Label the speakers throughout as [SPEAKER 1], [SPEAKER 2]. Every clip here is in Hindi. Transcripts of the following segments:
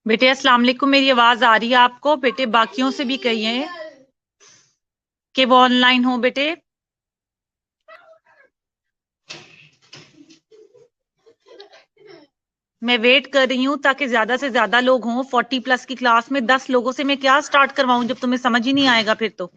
[SPEAKER 1] बेटे अस्सलाम वालेकुम। मेरी आवाज आ रही है आपको? बेटे बाकियों से भी कहिए कि वो ऑनलाइन हो बेटे। मैं वेट कर रही हूँ ताकि ज्यादा से ज्यादा लोग हों। 40+ की क्लास में 10 लोगों से मैं क्या स्टार्ट करवाऊं जब तुम्हें समझ ही नहीं आएगा फिर तो।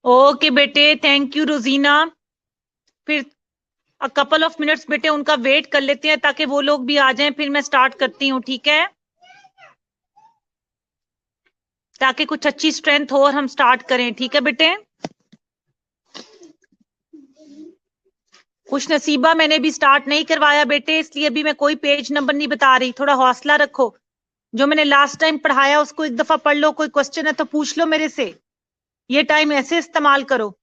[SPEAKER 1] ओके बेटे, थैंक यू रोजीना। फिर अ कपल ऑफ मिनट्स बेटे उनका वेट कर लेते हैं ताकि वो लोग भी आ जाएं, फिर मैं स्टार्ट करती हूँ, ठीक है? ताकि कुछ अच्छी स्ट्रेंथ हो और हम स्टार्ट करें, ठीक है बेटे? खुश नसीबा, मैंने भी स्टार्ट नहीं करवाया बेटे, इसलिए अभी मैं कोई पेज नंबर नहीं बता रही। थोड़ा हौसला रखो। जो मैंने लास्ट टाइम पढ़ाया उसको एक दफा पढ़ लो। कोई क्वेश्चन है तो पूछ लो मेरे से। ये टाइम ऐसे इस्तेमाल करो।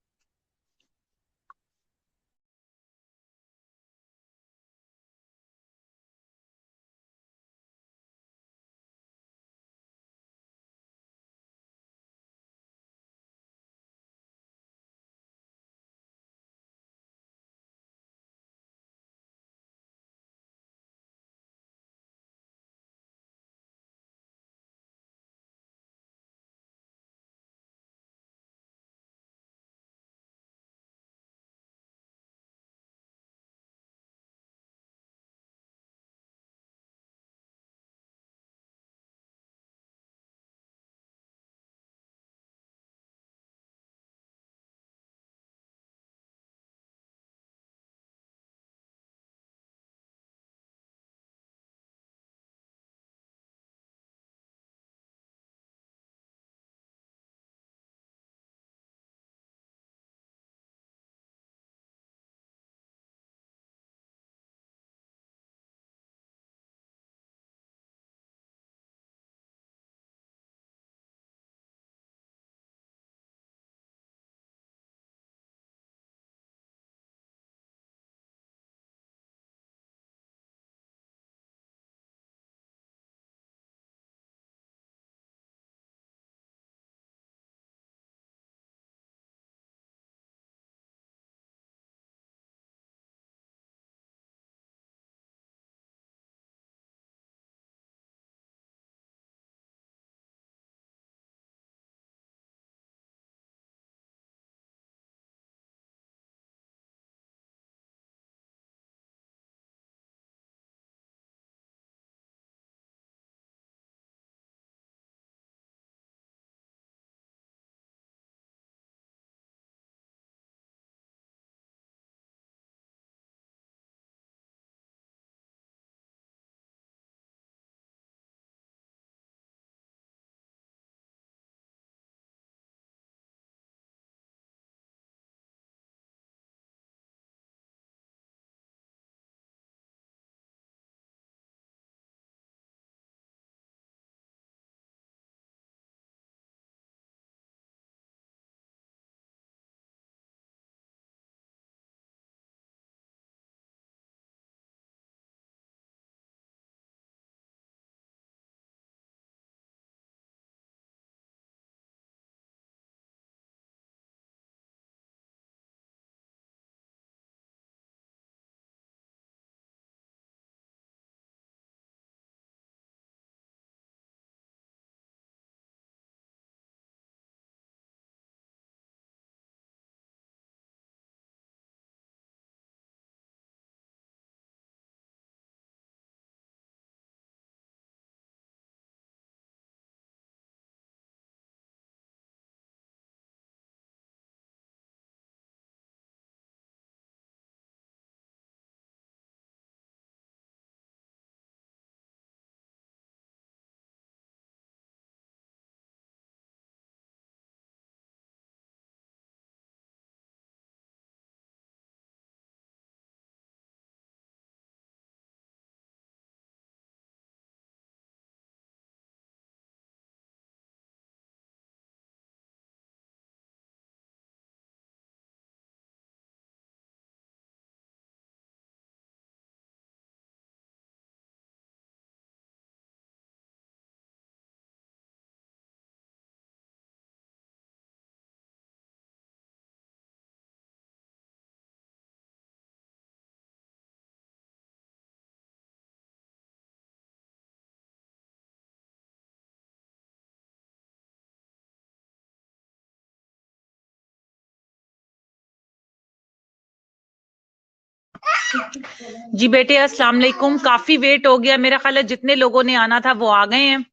[SPEAKER 1] जी बेटे अस्सलाम वालेकुम, काफी वेट हो गया, मेरा ख्याल है जितने लोगों ने आना था वो आ गए हैं।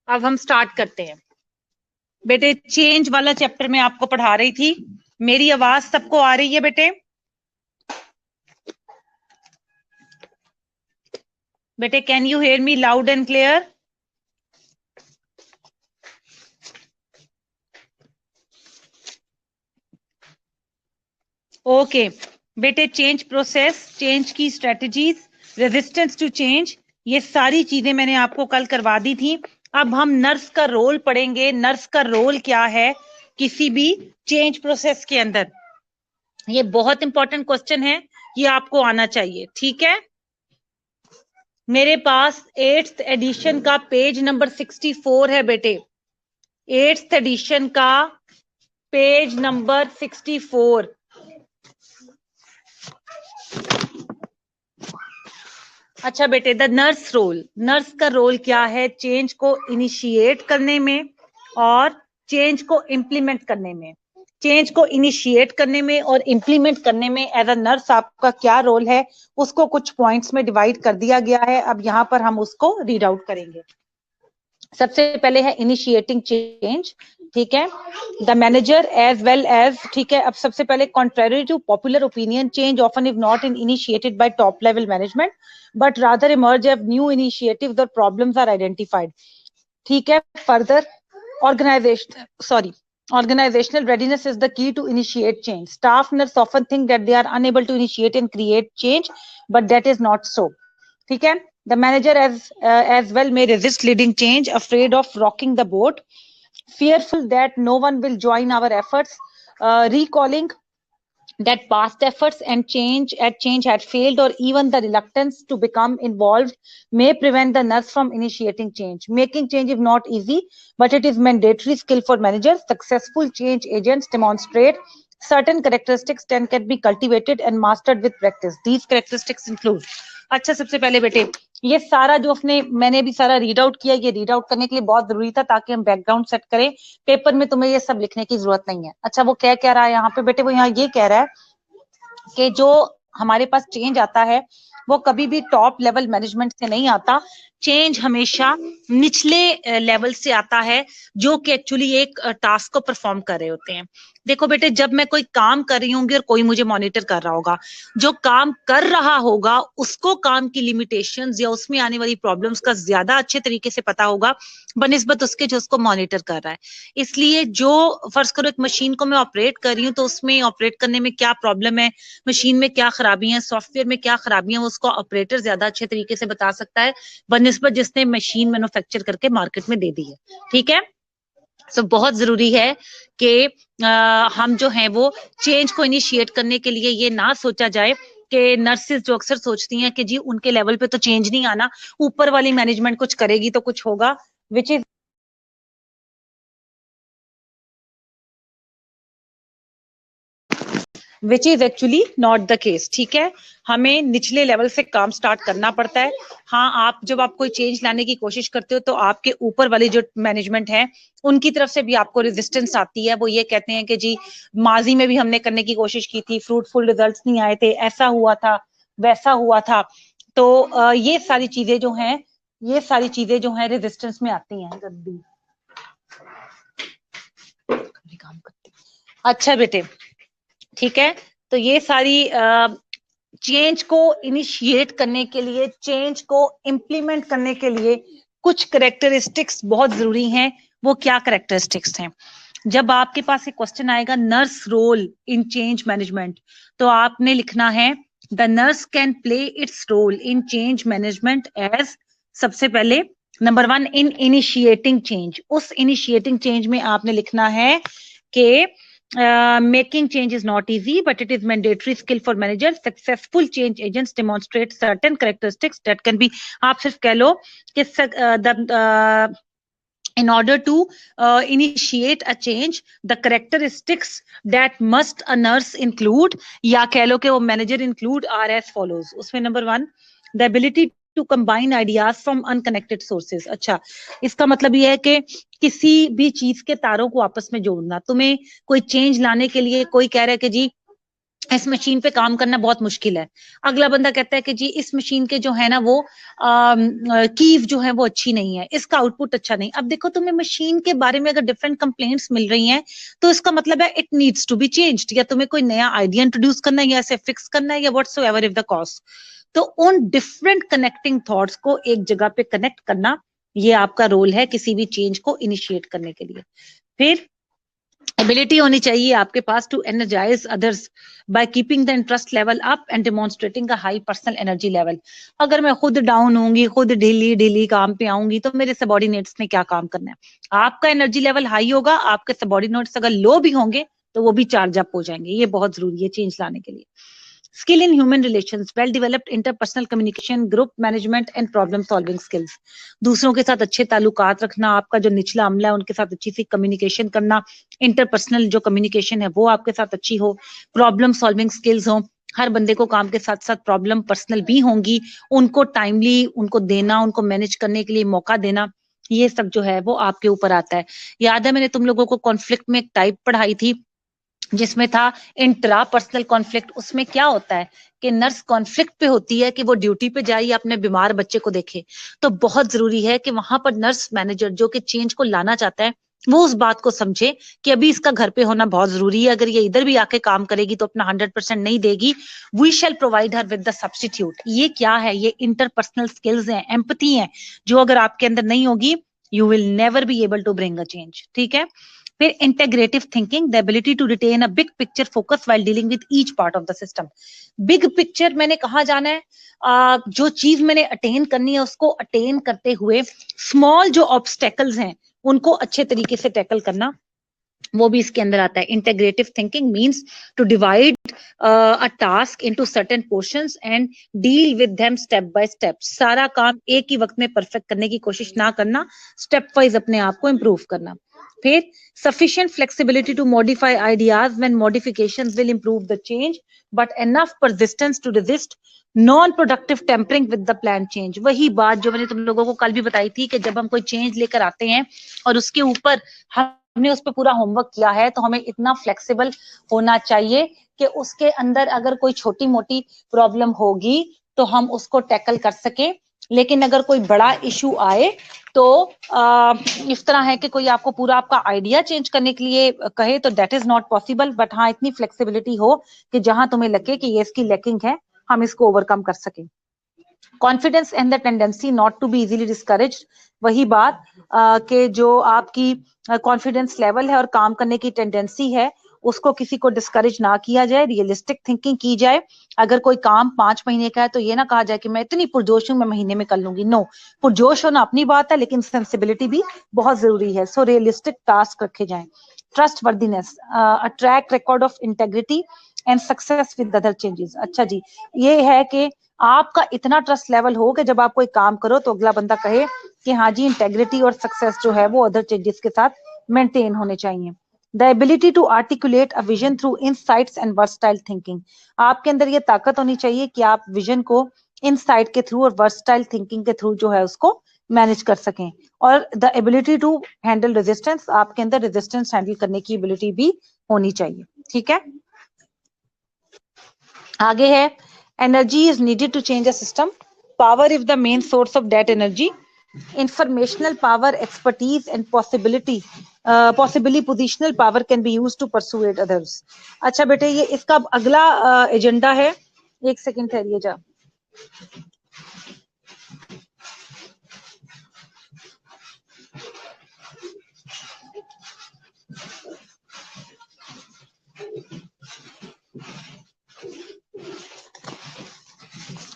[SPEAKER 1] अब हम स्टार्ट करते हैं। बेटे चेंज वाला चैप्टर मैं आपको पढ़ा रही थी, मेरी आवाज सबको आ रही है बेटे? बेटे can you hear me loud and clear? Okay बेटे, चेंज प्रोसेस, चेंज की स्ट्रेटजीज, रेजिस्टेंस टू चेंज, ये सारी चीजें मैंने आपको कल करवा दी थी। अब हम नर्स का रोल पढ़ेंगे। नर्स का रोल क्या है किसी भी चेंज प्रोसेस के अंदर, ये बहुत इंपॉर्टेंट क्वेश्चन है, ये आपको आना चाहिए। ठीक है, मेरे पास 8th एडिशन का पेज नंबर 64 है बेटे, 8th एडिशन का पेज नंबर 64। अच्छा बेटे, द नर्स रोल, नर्स का रोल क्या है चेंज को इनिशिएट करने में और चेंज को इम्प्लीमेंट करने में। चेंज को इनिशिएट करने में और इम्प्लीमेंट करने में एज अ नर्स आपका क्या रोल है, उसको कुछ पॉइंट्स में डिवाइड कर दिया गया है। अब यहाँ पर हम उसको रीड आउट करेंगे। सबसे पहले है इनिशिएटिंग चेंज, ठीक है, the manager as well as, ठीक है। अब सबसे पहले contrary to popular opinion, change often is not in initiated by top level management but rather emerge as new initiatives और प्रॉब्लम्स आर आइडेंटिफाइड, ठीक है। Further organizational readiness is the key to initiate change. Staff nurse often think that they are unable to initiate and create change, but that is not so, ठीक है। The manager as well may resist leading change, afraid of rocking the boat, fearful that no one will join our efforts, recalling that past efforts and change had failed, or even the reluctance to become involved may prevent the nurse from initiating change. Making change is not easy, but it is mandatory skill for managers. Successful change agents demonstrate certain characteristics that can be cultivated and mastered with practice. These characteristics include, अच्छा सबसे पहले बेटे ये सारा जो मैंने भी सारा रीड आउट किया, ये रीड आउट करने के लिए बहुत जरूरी था ताकि हम बैकग्राउंड सेट करें। पेपर में तुम्हें ये सब लिखने की जरूरत नहीं है। अच्छा वो क्या कह रहा है यहाँ पे बेटे, वो यहाँ ये कह रहा है कि जो हमारे पास चेंज आता है वो कभी भी टॉप लेवल मैनेजमेंट से नहीं आता, चेंज हमेशा निचले लेवल से आता है जो कि एक्चुअली एक टास्क को परफॉर्म कर रहे होते हैं। देखो बेटे, जब मैं कोई काम कर रही होंगी और कोई मुझे मॉनिटर कर रहा होगा, जो काम कर रहा होगा उसको काम की लिमिटेशंस या उसमें आने वाली प्रॉब्लम्स का ज्यादा अच्छे तरीके से पता होगा बनिस्बत उसके जो उसको मॉनिटर कर रहा है। इसलिए जो फर्ज करो एक मशीन को मैं ऑपरेट कर रही हूँ तो उसमें ऑपरेट करने में क्या प्रॉब्लम है, मशीन में क्या खराबी है, सॉफ्टवेयर में क्या खराबियां, उसको ऑपरेटर ज्यादा अच्छे तरीके से बता सकता है बनिस्बत जिसने मशीन मैन्युफैक्चर करके मार्केट में दे दी है, ठीक है। तो बहुत जरूरी है कि हम जो है वो चेंज को इनिशिएट करने के लिए ये ना सोचा जाए कि नर्सेज जो अक्सर सोचती हैं कि जी उनके लेवल पे तो चेंज नहीं आना, ऊपर वाली मैनेजमेंट कुछ करेगी तो कुछ होगा, which is which is actually not the case, ठीक है। हमें निचले लेवल से काम स्टार्ट करना पड़ता है। हाँ, आप जब आप कोई चेंज लाने की कोशिश करते हो तो आपके ऊपर वाली जो मैनेजमेंट है उनकी तरफ से भी आपको रेजिस्टेंस आती है। वो ये कहते हैं कि जी माजी में भी हमने करने की कोशिश की थी, फ्रूटफुल रिजल्ट्स नहीं आए थे, ऐसा हुआ था वैसा हुआ था। तो ये सारी चीजें जो हैं, ये सारी चीजें जो हैं रेजिस्टेंस में आती हैं। अच्छा बेटे, ठीक है। तो ये सारी चेंज को इनिशिएट करने के लिए, चेंज को इम्प्लीमेंट करने के लिए कुछ करेक्टरिस्टिक्स बहुत जरूरी हैं। वो क्या करेक्टरिस्टिक्स हैं? जब आपके पास एक क्वेश्चन आएगा nurse role in change management, तो आपने लिखना है the nurse can play its role in change management as, सबसे पहले नंबर 1 इन इनिशिएटिंग चेंज। उस इनिशिएटिंग चेंज में आपने लिखना है कि making change is not easy, but it is mandatory skill for managers. Successful change agents demonstrate certain characteristics that can be, आप सिर्फ कह लो कि in order to initiate a change, the characteristics that must a nurse include, या कह लो कि वो manager include are as follows. उसमें number 1 the ability to combine ideas from unconnected sources. अच्छा, इसका मतलब ये है कि किसी भी चीज के तारों को आपस में जोड़ना। तुम्हें कोई चेंज लाने के लिए कोई कह रहा है कि जी इस मशीन पे काम करना बहुत मुश्किल है। अगला बंदा कहता है कि जी इस मशीन के जो है ना वो कीव जो है वो अच्छी नहीं है, इसका आउटपुट अच्छा नहीं। अब देखो तुम्हें मशीन के बारे में अगर डिफरेंट कंप्लेंट्स मिल रही हैं तो इसका मतलब है it needs to be changed, या तुम्हें कोई नया आइडिया इंट्रोड्यूस करना है या इसे फिक्स करना है या व्हाटसोएवर इफ द कॉज। तो उन डिफरेंट कनेक्टिंग थॉट्स को एक जगह पे कनेक्ट करना, ये आपका रोल है किसी भी चेंज को इनिशिएट करने के लिए। फिर एबिलिटी होनी चाहिए आपके पास to energise others by keeping the interest level up and demonstrating a high personal energy level. अगर मैं खुद डाउन होंगी, खुद ढीली ढीली काम पे आऊंगी, तो मेरे सबॉर्डिनेट्स ने क्या काम करना है। आपका एनर्जी लेवल हाई होगा, आपके सबॉर्डिनेट्स अगर लो भी होंगे तो वो भी चार्ज अप हो जाएंगे। ये बहुत जरूरी है चेंज लाने के लिए। Skill in human relations, well developed interpersonal communication, group management and problem solving skills. दूसरों के साथ अच्छे ताल्लुकात रखना, आपका जो निचला अमला है उनके साथ अच्छी सी कम्युनिकेशन करना, इंटरपर्सनल जो कम्युनिकेशन है वो आपके साथ अच्छी हो, प्रॉब्लम सॉल्विंग स्किल्स हो। हर बंदे को काम के साथ साथ प्रॉब्लम पर्सनल भी होंगी, उनको टाइमली उनको देना, उनको मैनेज करने के लिए मौका देना, ये सब जो है वो आपके ऊपर आता है। याद है मैंने तुम लोगों को कॉन्फ्लिक्ट में एक टाइप पढ़ाई थी जिसमें था इंट्रा पर्सनल कॉन्फ्लिक्ट। उसमें क्या होता है कि नर्स कॉन्फ्लिक्ट पे होती है कि वो ड्यूटी पे जाए या अपने बीमार बच्चे को देखे। तो बहुत जरूरी है कि वहां पर नर्स मैनेजर जो कि चेंज को लाना चाहता है वो उस बात को समझे कि अभी इसका घर पे होना बहुत जरूरी है। अगर ये इधर भी आके काम करेगी तो अपना 100% नहीं देगी, we shall provide her with the substitute. ये क्या है? ये इंटरपर्सनल स्किल्स हैं, एम्पैथी है, जो अगर आपके अंदर नहीं होगी you will never be able to bring a change. ठीक है। फिर integrative thinking, the ability to retain a big picture focus while dealing with each part of the system. Big picture मैंने कहा जाना है, जो चीज मैंने अटेन करनी है उसको अटेन करते हुए स्मॉल जो ऑब्स्टेकल्स हैं उनको अच्छे तरीके से टैकल करना, वो भी इसके अंदर आता है। Integrative thinking means to divide a task into certain portions and deal with them step by step. सारा काम एक ही वक्त में परफेक्ट करने की कोशिश ना करना, स्टेप वाइज अपने आप को इंप्रूव करना। फिर sufficient flexibility to modify ideas when modifications will improve the change, but enough persistence to resist non-productive tampering with the planned change। वही बात जो मैंने तुम लोगों को कल भी बताई थी कि जब हम कोई चेंज लेकर आते हैं और उसके ऊपर हमने उस पर पूरा होमवर्क किया है तो हमें इतना फ्लेक्सिबल होना चाहिए कि उसके अंदर अगर कोई छोटी मोटी प्रॉब्लम होगी तो हम उसको टैकल कर सके। लेकिन अगर कोई बड़ा इशू आए तो इस तरह है कि कोई आपको पूरा आपका आइडिया चेंज करने के लिए कहे तो that is not possible. But हाँ, इतनी फ्लेक्सिबिलिटी हो कि जहां तुम्हें लगे कि ये इसकी लैकिंग है हम इसको ओवरकम कर सकें। Confidence and the tendency not to be easily discouraged, वही बात कि जो आपकी कॉन्फिडेंस लेवल है और काम करने की टेंडेंसी है उसको किसी को डिस्करेज ना किया जाए, रियलिस्टिक थिंकिंग की जाए। अगर कोई काम 5 महीने का है तो ये ना कहा जाए कि मैं इतनी पुरजोश हूं मैं महीने में कर लूंगी। नो, पुरजोश होना अपनी बात है लेकिन सेंसिबिलिटी भी बहुत जरूरी है। सो रियलिस्टिक टास्क रखे जाएं। Trust worthiness, a track record of integrity and success with other changes. अच्छा जी, ये है कि आपका इतना ट्रस्ट लेवल हो कि जब आप कोई काम करो तो अगला बंदा कहे कि हाँ जी इंटेग्रिटी और सक्सेस जो है वो अदर चेंजेस के साथ मेंटेन होने चाहिए। The ability to articulate a vision through insights and versatile thinking, आपके अंदर ये ताकत होनी चाहिए कि आप विजन को इनसाइट के थ्रू और वर्सटाइल थिंकिंग के थ्रू जो है उसको मैनेज कर सकें। और the ability to handle resistance, आपके अंदर रेजिस्टेंस हैंडल करने की एबिलिटी भी होनी चाहिए। ठीक है। आगे है energy is needed to change a system, power is the main source of that energy, informational power, expertise and possibly positional power can be used to persuade others। अच्छा बेटे, ये इसका अगला एजेंडा है। एक सेकंड ठहरिए जा।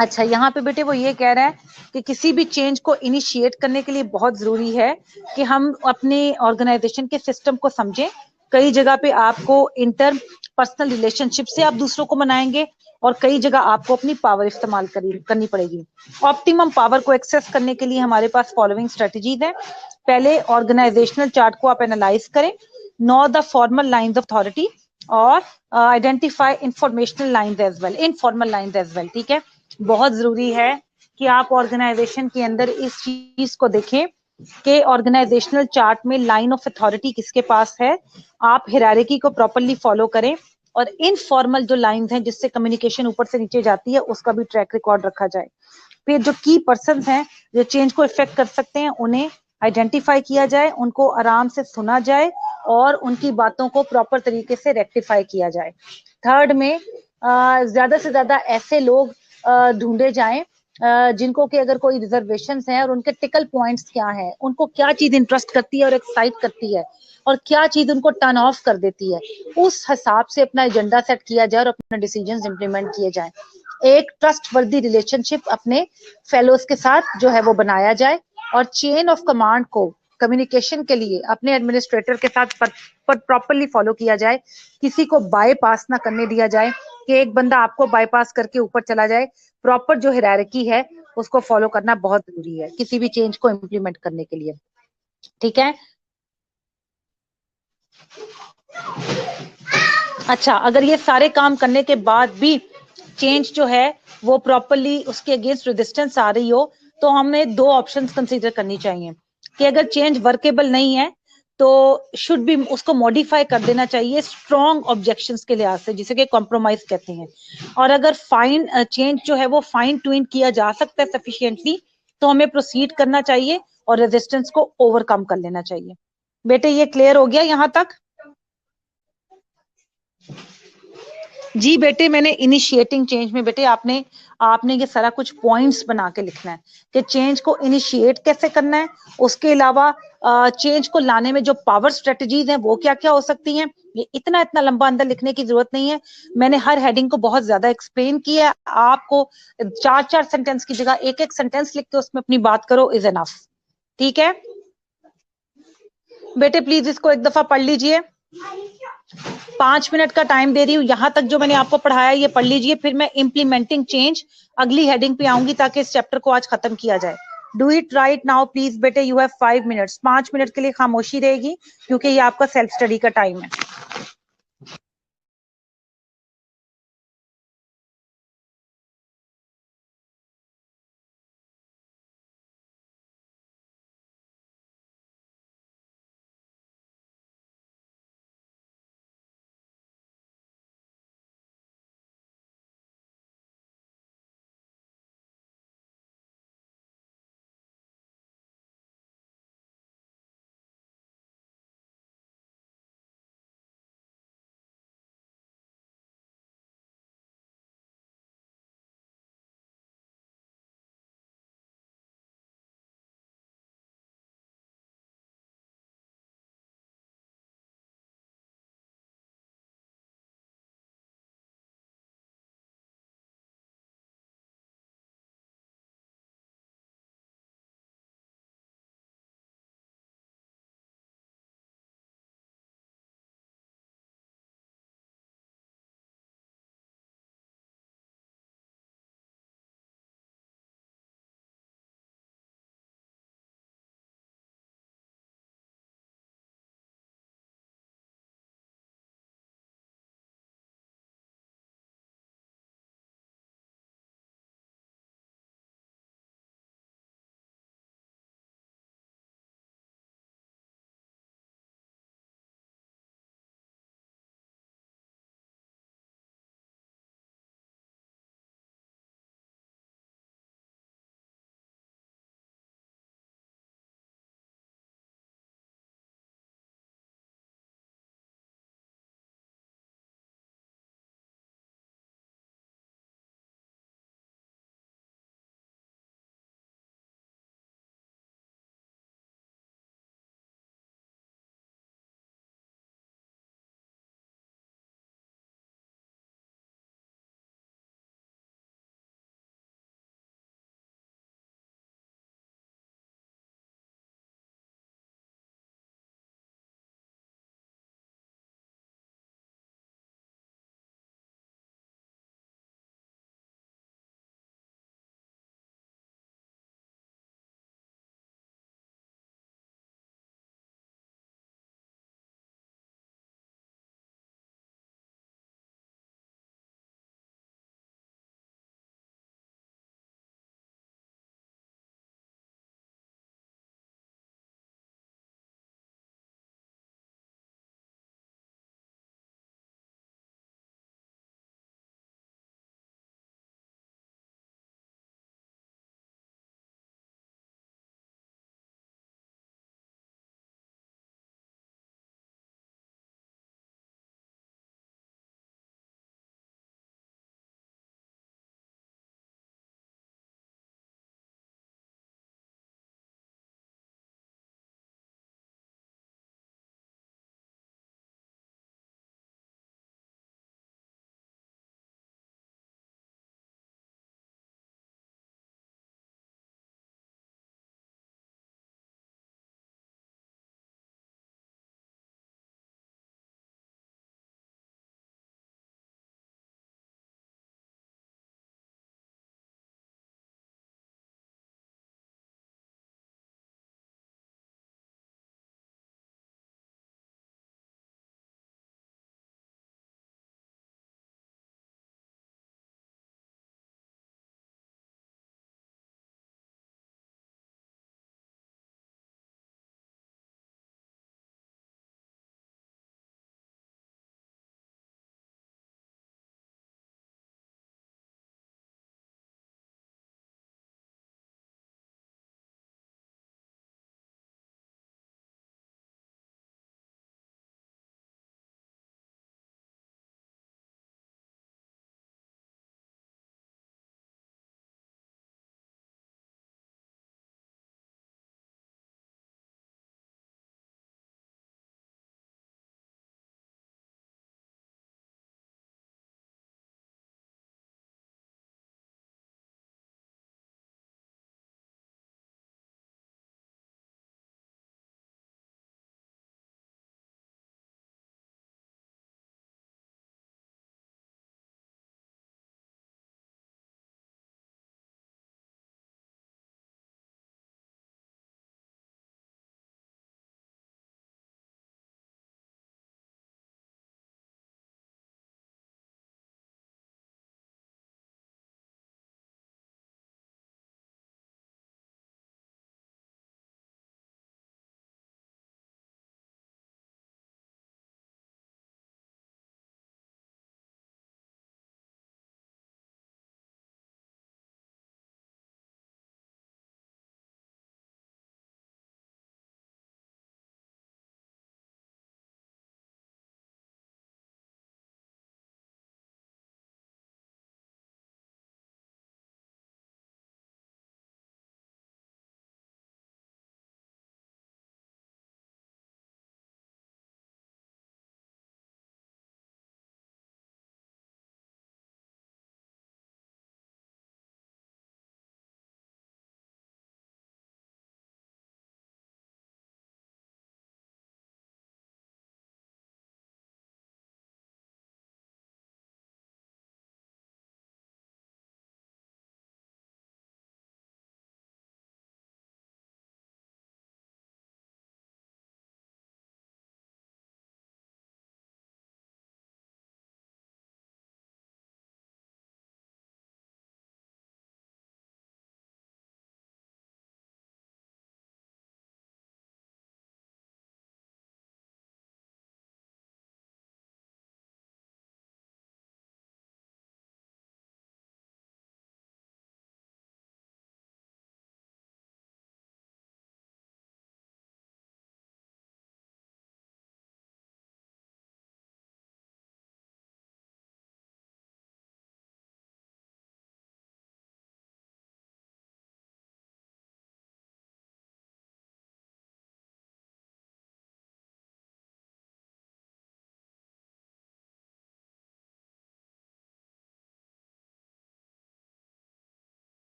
[SPEAKER 1] अच्छा, यहाँ पे बेटे वो ये कह रहा है कि किसी भी चेंज को इनिशिएट करने के लिए बहुत जरूरी है कि हम अपने ऑर्गेनाइजेशन के सिस्टम को समझें। कई जगह पे आपको इंटर पर्सनल रिलेशनशिप से आप दूसरों को मनाएंगे और कई जगह आपको अपनी पावर इस्तेमाल करनी पड़ेगी। ऑप्टिमम पावर को एक्सेस करने के लिए हमारे पास फॉलोइंग स्ट्रेटजीज है। पहले, ऑर्गेनाइजेशनल चार्ट को आप एनालाइज करें, know the formal lines of authority और identify informational lines as well, informal lines as well. ठीक है, बहुत जरूरी है कि आप ऑर्गेनाइजेशन के अंदर इस चीज को देखें कि ऑर्गेनाइजेशनल चार्ट में लाइन ऑफ अथॉरिटी किसके पास है। आप हिरार्की को प्रॉपर्ली फॉलो करें। और इनफॉर्मल जो लाइंस हैं जिससे कम्युनिकेशन ऊपर से नीचे जाती है उसका भी ट्रैक रिकॉर्ड रखा जाए। फिर जो की पर्सन हैं जो चेंज को इफेक्ट कर सकते हैं उन्हें आइडेंटिफाई किया जाए, उनको आराम से सुना जाए और उनकी बातों को प्रॉपर तरीके से रेक्टिफाई किया जाए। थर्ड में ज्यादा से ज्यादा ऐसे लोग ढूंढे जाएं जिनको कि अगर कोई रिजर्वेशन है और उनके टिकल पॉइंट्स क्या हैं, उनको क्या चीज इंटरेस्ट करती है और एक्साइट करती है और क्या चीज उनको टर्न ऑफ कर देती है, उस हिसाब से अपना एजेंडा सेट किया जाए और अपने डिसीजंस इंप्लीमेंट किए जाएं। एक ट्रस्ट वर्दी रिलेशनशिप अपने फेलोज के साथ जो है वो बनाया जाए और चेन ऑफ कमांड को कम्युनिकेशन के लिए अपने एडमिनिस्ट्रेटर के साथ प्रॉपरली फॉलो किया जाए। किसी को बाईपास ना करने दिया जाए कि एक बंदा आपको बाईपास करके ऊपर चला जाए। प्रॉपर जो हायरार्की है उसको फॉलो करना बहुत जरूरी है किसी भी चेंज को इम्प्लीमेंट करने के लिए। ठीक है। अच्छा, अगर ये सारे काम करने के बाद भी चेंज जो है वो प्रॉपरली उसके अगेंस्ट रेजिस्टेंस आ रही हो तो हमें दो ऑप्शंस कंसीडर करनी चाहिए कि अगर चेंज वर्केबल नहीं है तो शुड भी उसको मॉडिफाई कर देना चाहिए स्ट्रॉन्ग ऑब्जेक्शंस के लिहाज से, जिसे कि कॉम्प्रोमाइज कहते हैं। और अगर फाइन चेंज जो है वो फाइन ट्यून किया जा सकता है सफिशिएंटली तो हमें प्रोसीड करना चाहिए और रेजिस्टेंस को ओवरकम कर लेना चाहिए। बेटे ये क्लियर हो गया यहाँ तक? जी बेटे, मैंने इनिशिएटिंग चेंज में बेटे आपने आपने ये सारा कुछ पॉइंट्स बना के लिखना है कि चेंज को इनिशिएट कैसे करना है, उसके अलावा चेंज को लाने में जो पावर स्ट्रेटजीज हैं वो क्या क्या हो सकती हैं। ये इतना इतना लंबा अंदर लिखने की जरूरत नहीं है, मैंने हर हेडिंग को बहुत ज्यादा एक्सप्लेन किया है। आपको चार चार सेंटेंस की जगह एक एक सेंटेंस लिख के उसमें अपनी बात करो इज एनफ। ठीक है बेटे, प्लीज इसको एक दफा पढ़ लीजिए। 5 मिनट का टाइम दे रही हूँ, यहां तक जो मैंने आपको पढ़ाया ये पढ़ लीजिए, फिर मैं इंप्लीमेंटिंग चेंज अगली हेडिंग पे आऊंगी ताकि इस चैप्टर को आज खत्म किया जाए। Do it right now please बेटे, यू हैव 5 मिनट्स। 5 मिनट के लिए खामोशी रहेगी क्योंकि ये आपका सेल्फ स्टडी का टाइम है।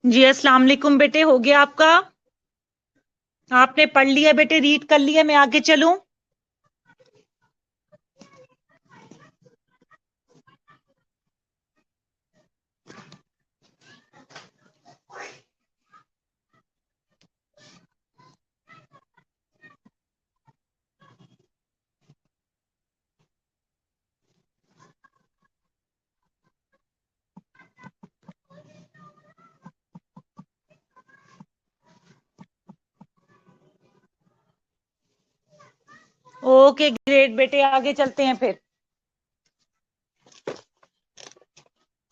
[SPEAKER 1] जी अस्सलाम वालेकुम बेटे, हो गया आपका? आपने पढ़ लिया बेटे, रीड कर लिया? मैं आगे चलूं? ओके ग्रेट बेटे, आगे चलते हैं फिर।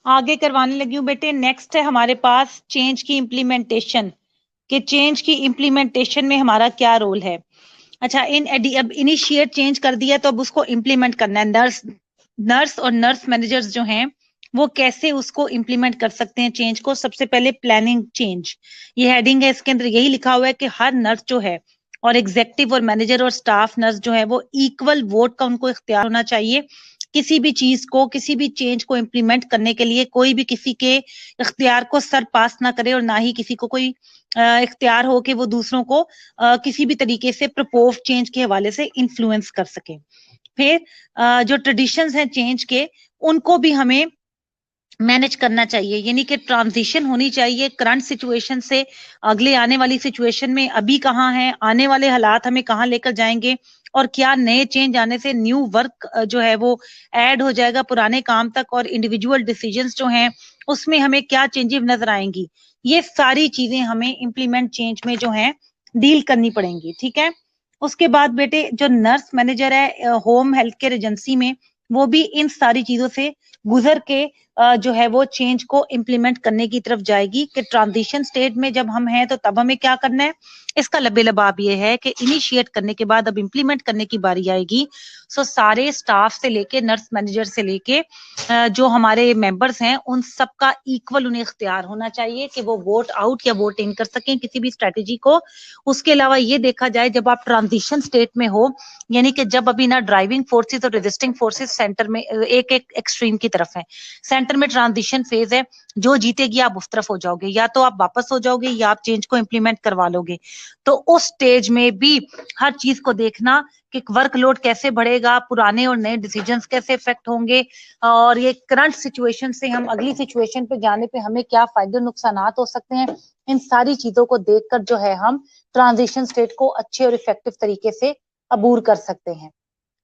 [SPEAKER 1] आगे करवाने लगी हूँ बेटे। नेक्स्ट है हमारे पास चेंज की इम्प्लीमेंटेशन, कि चेंज की इम्प्लीमेंटेशन में हमारा क्या रोल है। अच्छा, अब इनिशिएट चेंज कर दिया तो अब उसको इम्प्लीमेंट करना है। नर्स नर्स और नर्स मैनेजर्स जो हैं वो कैसे उसको इम्प्लीमेंट कर सकते हैं चेंज को। सबसे पहले प्लानिंग चेंज, ये हेडिंग है, इसके अंदर यही लिखा हुआ है कि हर नर्स जो है और एग्जेक्टिव और मैनेजर और स्टाफ नर्स जो है वो इक्वल वोट का उनको इख्तियार होना चाहिए। किसी भी चीज को, किसी भी चेंज को इम्प्लीमेंट करने के लिए कोई भी किसी के इख्तियार को सर पास ना करे और ना ही किसी को कोई इख्तियार हो कि वो दूसरों को किसी भी तरीके से प्रपोज चेंज के हवाले से इन्फ्लुएंस कर सके। फिर जो ट्रेडिशंस हैं चेंज के, उनको भी हमें मैनेज करना चाहिए, यानी कि ट्रांजिशन होनी चाहिए करंट सिचुएशन से अगले आने वाली सिचुएशन में। अभी कहाँ है, आने वाले हालात हमें कहाँ लेकर जाएंगे, और क्या नए चेंज आने से न्यू वर्क जो है वो ऐड हो जाएगा पुराने काम तक, और इंडिविजुअल डिसीजंस जो हैं उसमें हमें क्या चेंजेस नजर आएंगी। ये सारी चीजें हमें इम्प्लीमेंट चेंज में जो है डील करनी पड़ेंगी। ठीक है। उसके बाद बेटे जो नर्स मैनेजर है होम हेल्थ केयर एजेंसी में, वो भी इन सारी चीजों से गुजर के जो है वो चेंज को इम्प्लीमेंट करने की तरफ जाएगी। कि ट्रांजिशन स्टेट में जब हम हैं तो तब हमें क्या करना है। इसका लबे लबाब ये है कि इनिशिएट करने के बाद अब इम्प्लीमेंट करने की बारी आएगी। सो सारे स्टाफ से लेके नर्स मैनेजर से लेके जो हमारे मेंबर्स हैं उन सबका इक्वल उन्हें इख्तियार होना चाहिए कि वो वोट आउट या वोट इन कर सकें किसी भी स्ट्रेटेजी को। उसके अलावा ये देखा जाए, जब आप ट्रांजिशन स्टेट में हो, यानी कि जब अभी ना ड्राइविंग फोर्सेस और रेजिस्टिंग फोर्सेस सेंटर में एक एक एक्सट्रीम की तरफ है, सेंटर में ट्रांजिशन फेज है, जो जीतेगी आप उस तरफ हो जाओगे, या तो आप वापस हो जाओगे या आप चेंज को इम्प्लीमेंट करवा लोगे। तो उस स्टेज में भी हर चीज को देखना कि वर्कलोड कैसे बढ़ेगा, पुराने और नए डिसीजंस कैसे इफेक्ट होंगे, और ये करंट सिचुएशन से हम अगली सिचुएशन पे जाने पे हमें क्या फायदे नुकसान हो सकते हैं। इन सारी चीजों को देखकर जो है हम ट्रांजिशन स्टेट को अच्छे और इफेक्टिव तरीके से अबूर कर सकते हैं।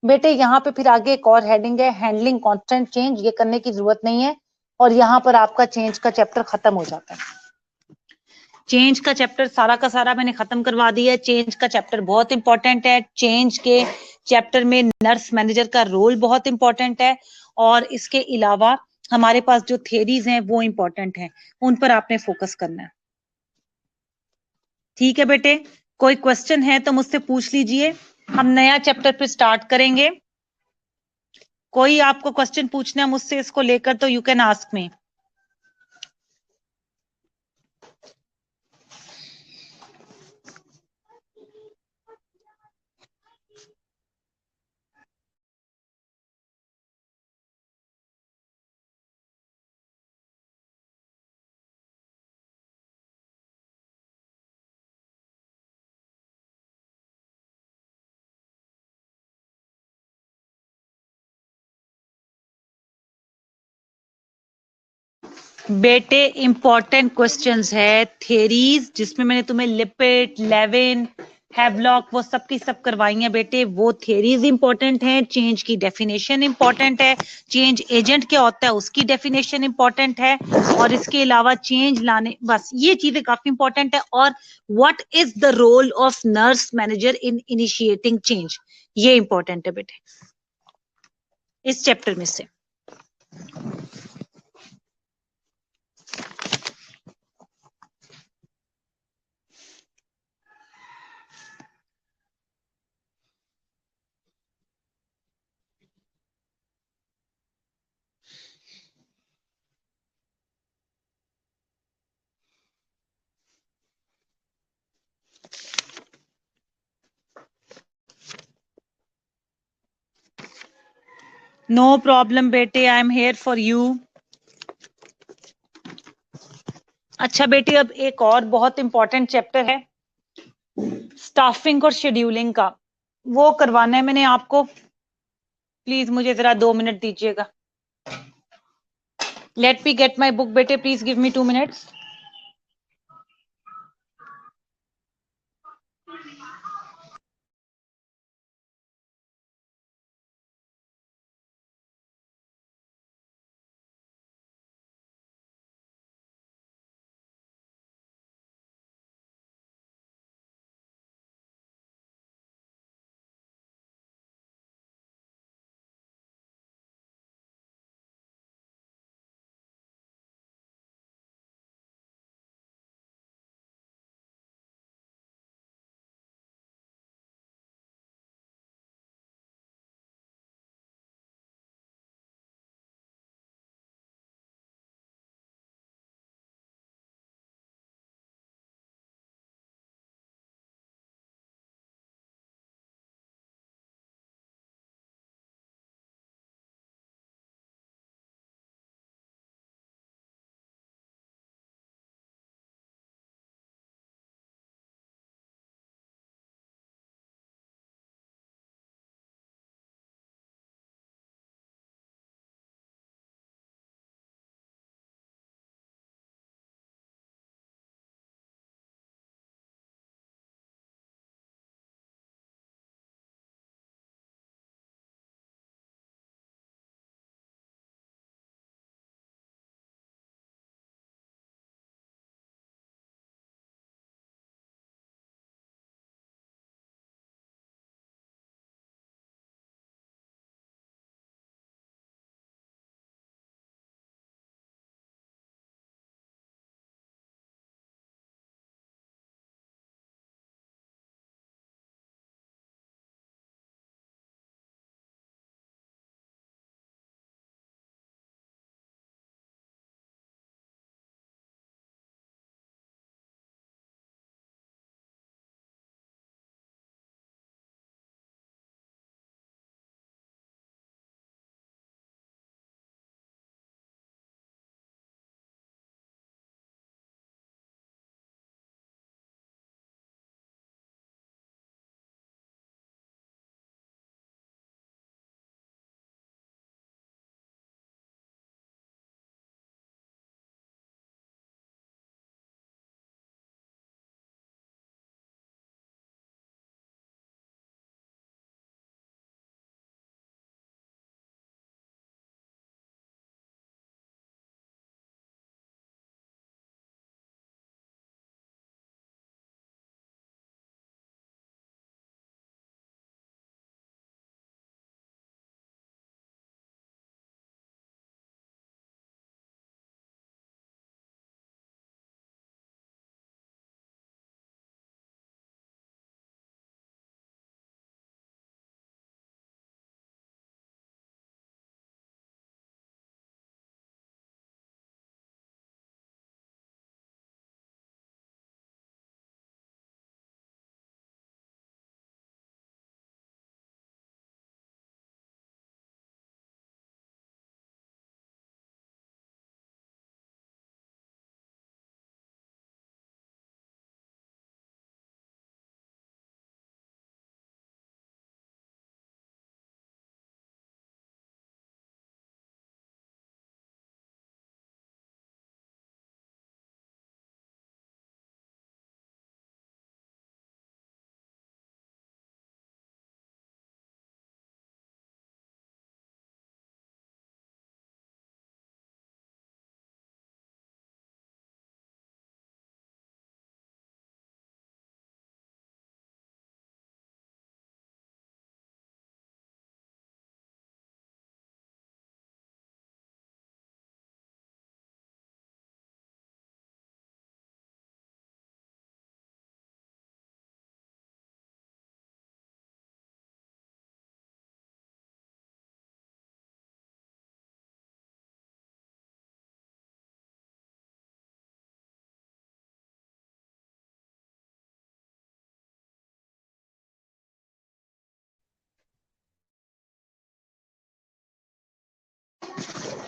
[SPEAKER 1] बेटे यहाँ पे फिर आगे एक और हेडिंग है, हैंडलिंग कांस्टेंट चेंज। ये करने की जरूरत नहीं है, और यहाँ पर आपका चेंज का चैप्टर खत्म हो जाता है। चेंज का चैप्टर सारा का सारा मैंने खत्म करवा दिया है। चेंज का चैप्टर बहुत इंपॉर्टेंट है। चेंज के चैप्टर में नर्स मैनेजर का रोल बहुत इंपॉर्टेंट है, और इसके अलावा हमारे पास जो थेरीज हैं वो इंपॉर्टेंट हैं, उन पर आपने फोकस करना है। ठीक है बेटे, कोई क्वेश्चन है तो मुझसे पूछ लीजिए, हम नया चैप्टर पे स्टार्ट करेंगे। कोई आपको क्वेश्चन पूछना है मुझसे इसको लेकर तो यू कैन आस्क मी। बेटे इंपॉर्टेंट क्वेश्चंस है, थेरीज जिसमें मैंने तुम्हें लिपिड, लेविन, हैवलॉक वो सब की सब करवाई है बेटे, वो थेरीज इंपॉर्टेंट हैं। चेंज की डेफिनेशन इंपॉर्टेंट है, चेंज एजेंट क्या होता है उसकी डेफिनेशन इंपॉर्टेंट है, और इसके अलावा चेंज लाने, बस ये चीजें काफी इंपॉर्टेंट है। और what is the role of nurse manager in initiating change, ये इंपॉर्टेंट है बेटे इस चैप्टर में से। नो प्रॉब्लम बेटे, I am here for you. अच्छा बेटी, अब एक और बहुत इंपॉर्टेंट चैप्टर है स्टाफिंग और शेड्यूलिंग का, वो करवाना है मैंने आपको। प्लीज मुझे जरा 2 मिनट दीजिएगा। Let me get my book बेटे, प्लीज गिव मी 2 मिनट्स।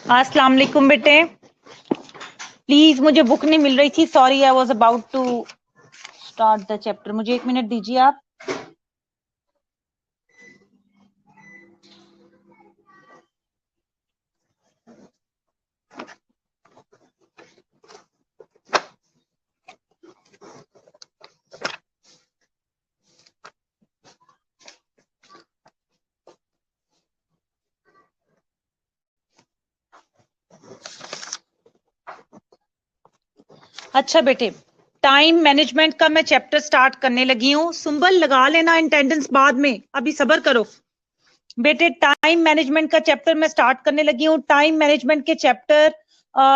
[SPEAKER 1] अस्सलाम वालेकुम बेटे। प्लीज, मुझे बुक नहीं मिल रही थी, sorry, I was about to start the chapter. मुझे 1 मिनट दीजिए आप। अच्छा बेटे, टाइम मैनेजमेंट का मैं चैप्टर स्टार्ट करने लगी हूँ। सुंबल लगा लेना अटेंडेंस बाद में, अभी सब्र करो बेटे। टाइम मैनेजमेंट का चैप्टर मैं स्टार्ट करने लगी हूँ। टाइम मैनेजमेंट के चैप्टर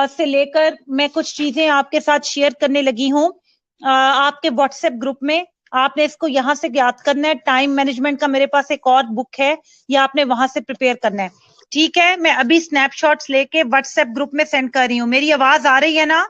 [SPEAKER 1] से लेकर मैं कुछ चीजें आपके साथ शेयर करने लगी हूँ आपके व्हाट्सएप ग्रुप में। आपने इसको यहाँ से याद करना है। टाइम मैनेजमेंट का मेरे पास एक और बुक है, ये आपने वहां से प्रिपेयर करना है, ठीक है। मैं अभी स्नैपशॉट्स लेके व्हाट्सएप ग्रुप में सेंड कर रही हूँ। मेरी आवाज आ रही है ना?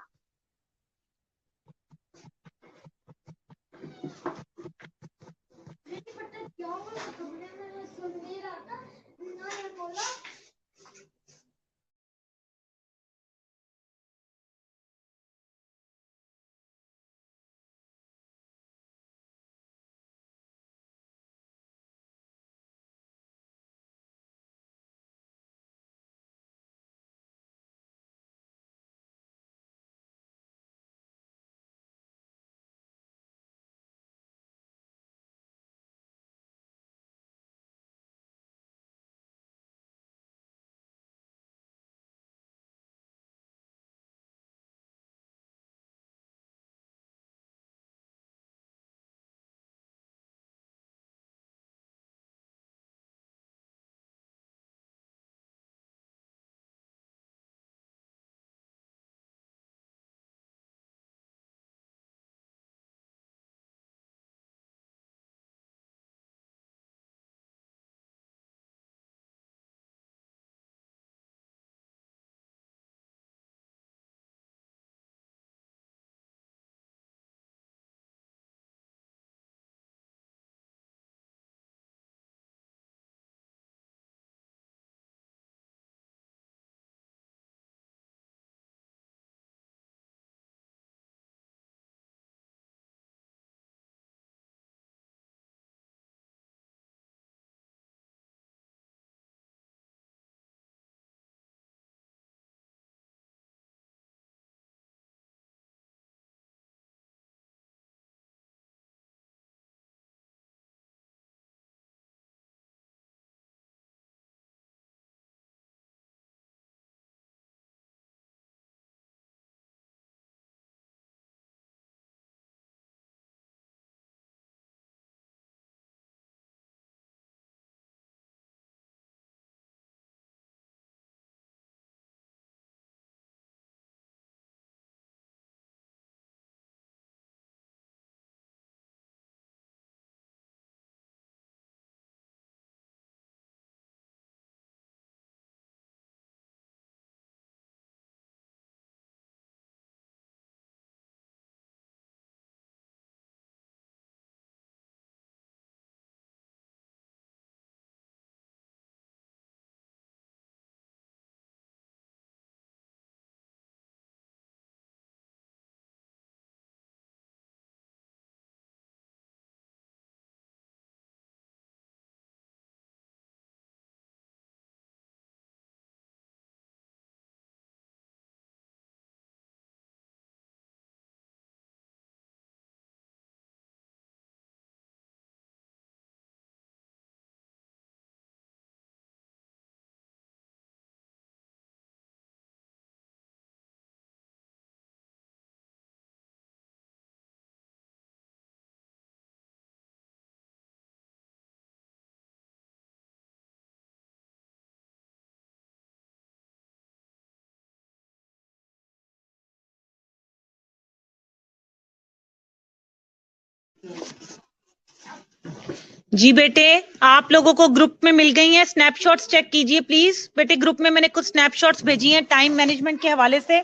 [SPEAKER 1] जी बेटे, आप लोगों को ग्रुप में मिल गई हैं स्नैपशॉट्स, चेक कीजिए प्लीज। बेटे ग्रुप में मैंने कुछ स्नैपशॉट्स भेजी हैं टाइम मैनेजमेंट के हवाले से।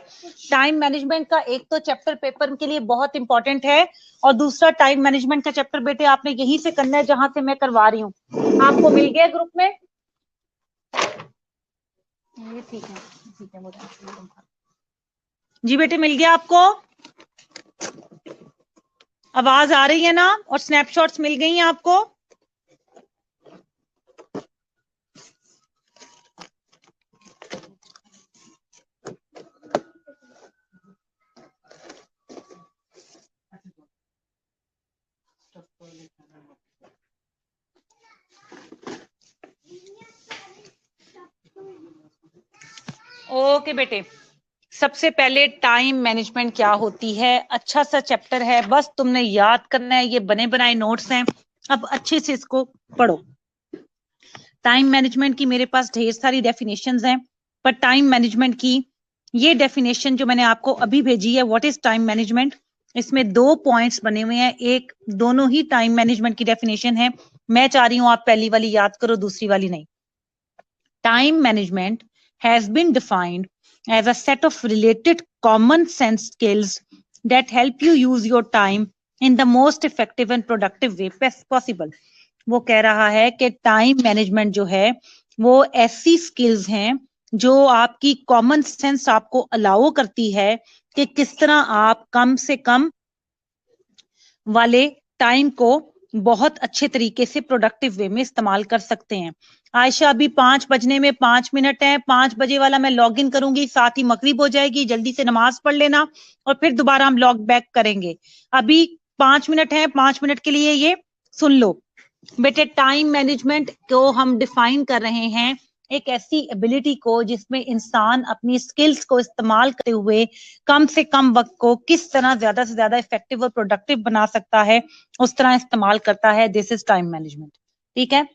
[SPEAKER 1] टाइम मैनेजमेंट का एक तो चैप्टर पेपर के लिए बहुत इंपॉर्टेंट है, और दूसरा टाइम मैनेजमेंट का चैप्टर बेटे आपने यहीं से करना है जहां से मैं करवा रही हूँ। आपको मिल गया ग्रुप में? ये ठीक है, ठीक है। जी बेटे मिल गया आपको? आवाज आ रही है ना? और स्नैपशॉट्स मिल गई हैं आपको? ओके बेटे, सबसे पहले टाइम मैनेजमेंट क्या होती है, अच्छा सा चैप्टर है, बस तुमने याद करना है, ये बने बनाए नोट्स हैं, अब अच्छे से इसको पढ़ो। टाइम मैनेजमेंट की मेरे पास ढेर सारी डेफिनेशंस हैं, पर टाइम मैनेजमेंट की ये डेफिनेशन जो मैंने आपको अभी भेजी है, व्हाट इज टाइम मैनेजमेंट, इसमें 2 पॉइंट्स बने हुए हैं, एक दोनों ही टाइम मैनेजमेंट की डेफिनेशन है। मैं चाह रही हूं आप पहली वाली याद करो, दूसरी वाली नहीं। Time management has been defined as a set of related common sense skills that help you use your time in the most effective and productive way possible. वो कह रहा है कि टाइम मैनेजमेंट जो है वो ऐसी स्किल्स हैं जो आपकी कॉमन सेंस आपको अलाउ करती है कि किस तरह आप कम से कम वाले टाइम को बहुत अच्छे तरीके से प्रोडक्टिव वे में इस्तेमाल कर सकते हैं। आयशा अभी 5 बजने में 5 मिनट है, 5 बजे वाला मैं लॉग इन करूंगी, साथ ही मगरिब हो जाएगी, जल्दी से नमाज पढ़ लेना और फिर दोबारा हम लॉग बैक करेंगे। अभी 5 मिनट है, 5 मिनट के लिए ये सुन लो बेटे। टाइम मैनेजमेंट को हम डिफाइन कर रहे हैं एक ऐसी एबिलिटी को जिसमें इंसान अपनी स्किल्स को इस्तेमाल करते हुए कम से कम वक्त को किस तरह ज्यादा से ज्यादा इफेक्टिव और प्रोडक्टिव बना सकता है, उस तरह इस्तेमाल करता है। This is time management. ठीक है,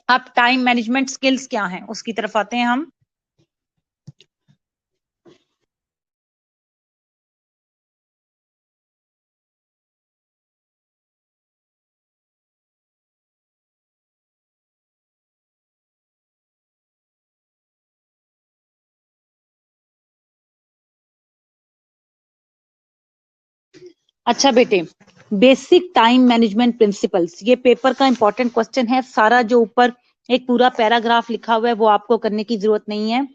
[SPEAKER 1] अब टाइम मैनेजमेंट स्किल्स क्या हैं उसकी तरफ आते हैं हम। अच्छा बेटे, बेसिक टाइम मैनेजमेंट प्रिंसिपल्स, ये पेपर का इंपॉर्टेंट क्वेश्चन है। सारा जो ऊपर एक पूरा पैराग्राफ लिखा हुआ है वो आपको करने की जरूरत नहीं है,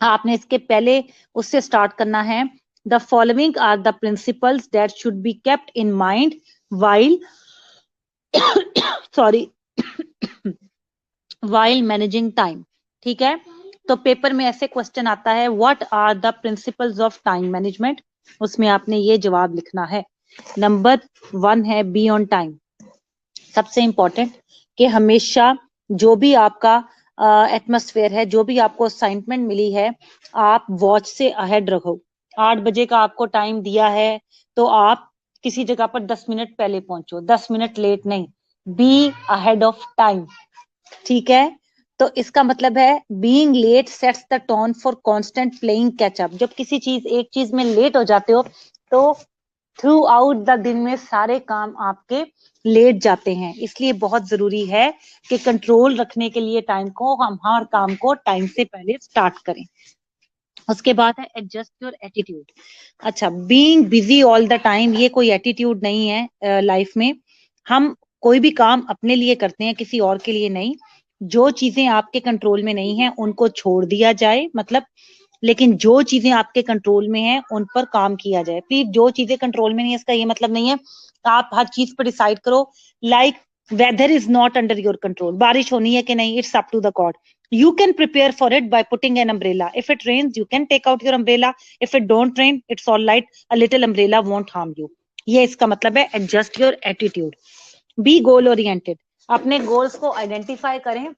[SPEAKER 1] आपने इसके पहले उससे स्टार्ट करना है। The following are the principles that should be kept in mind while sorry while managing time. ठीक है, तो पेपर में ऐसे क्वेश्चन आता है, what are the principles of time management, उसमें आपने ये जवाब लिखना है। नंबर 1 है बी ऑन टाइम। सबसे इंपॉर्टेंट कि हमेशा जो भी आपका एटमॉस्फेयर है, जो भी आपको असाइनमेंट मिली है, आप वॉच से अहेड रखो। 8 बजे का आपको टाइम दिया है तो आप किसी जगह पर 10 मिनट पहले पहुंचो, 10 मिनट लेट नहीं, बी अहेड ऑफ टाइम। ठीक है, तो इसका मतलब है being late sets the tone for constant playing catch up. जब किसी चीज एक चीज में लेट हो जाते हो तो थ्रू आउट द दिन में सारे काम आपके लेट जाते हैं, इसलिए बहुत जरूरी है कि कंट्रोल रखने के लिए टाइम को हम हर काम को टाइम से पहले स्टार्ट करें। उसके बाद है एडजस्ट योर एटीट्यूड। अच्छा, being busy all the time ये कोई एटीट्यूड नहीं है लाइफ में। हम कोई भी काम अपने लिए करते हैं, किसी और के लिए नहीं। जो चीजें आपके कंट्रोल में नहीं है उनको छोड़ दिया जाए, मतलब, लेकिन जो चीजें आपके कंट्रोल में हैं उन पर काम किया जाए। प्लीज, जो चीजें कंट्रोल में नहीं है इसका ये मतलब नहीं है आप हर चीज पर डिसाइड करो। Like weather is not under your control, बारिश होनी है कि नहीं, it's up to the God. You can prepare for it by putting an umbrella. If it rains, you can take out your umbrella. If it don't rain, it's all right. A little umbrella won't harm you. ये इसका मतलब है adjust your attitude. Be goal oriented. अपने गोल्स को आइडेंटिफाई करें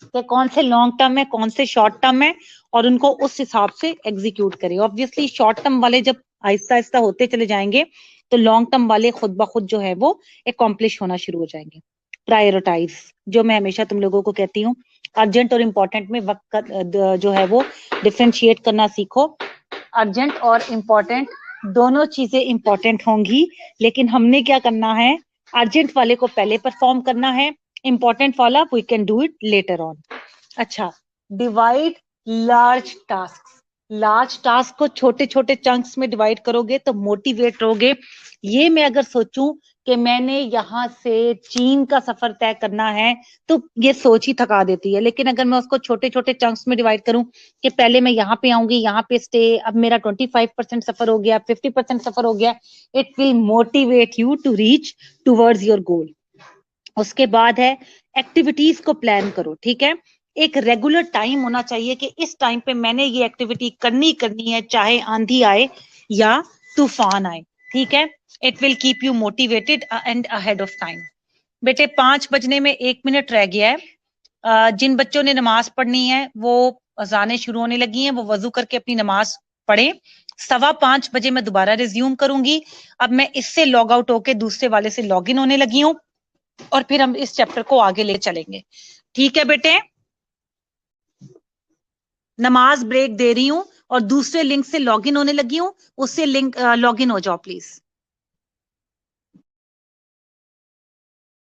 [SPEAKER 1] कि कौन से लॉन्ग टर्म है, कौन से शॉर्ट टर्म है, और उनको उस हिसाब से एग्जीक्यूट करें। ऑब्वियसली शॉर्ट टर्म वाले जब आहिस्ता आहिस्ता होते चले जाएंगे तो लॉन्ग टर्म वाले खुद ब खुद जो है वो एकम्प्लिश होना शुरू हो जाएंगे। प्रायोरिटाइज, जो मैं हमेशा तुम लोगों को कहती हूँ, अर्जेंट और इम्पोर्टेंट में वक्त का जो है वो डिफरेंशिएट करना सीखो। अर्जेंट और इम्पोर्टेंट दोनों चीजें इंपॉर्टेंट होंगी, लेकिन हमने क्या करना है, अर्जेंट वाले को पहले परफॉर्म करना है, इंपॉर्टेंट वाला we can do it later on. अच्छा, divide large task. Large task को छोटे छोटे चंक्स में डिवाइड करोगे तो मोटिवेट रहोगे। ये मैं अगर सोचूं कि मैंने यहाँ से चीन का सफर तय करना है तो ये सोच ही थका देती है। लेकिन अगर मैं उसको छोटे छोटे चंक्स में डिवाइड करूं कि पहले मैं यहाँ पे आऊंगी, यहाँ पे स्टे, अब मेरा 25% सफर हो गया, 50% सफर हो गया, it will motivate you to reach towards your goal. उसके बाद है एक्टिविटीज को प्लान करो, ठीक है। एक रेगुलर टाइम होना चाहिए कि इस टाइम पे मैंने ये एक्टिविटी करनी है, चाहे आंधी आए या तूफान आए, ठीक है। It will keep you motivated and ahead of time. बेटे 5 बजने में 1 मिनट रह गया है। जिन बच्चों ने नमाज पढ़नी है वो अजानें शुरू होने लगी हैं, वो वजू करके अपनी नमाज पढ़े। 5:15 बजे मैं दोबारा रिज्यूम करूंगी। अब मैं इससे लॉग आउट होके दूसरे वाले से लॉग इन होने लगी हूँ और फिर हम इस चैप्टर को आगे ले चलेंगे, ठीक है बेटे। नमाज ब्रेक दे रही हूँ और दूसरे लिंक से लॉगिन होने लगी हूँ, उससे लिंक लॉगिन हो जाओ प्लीज।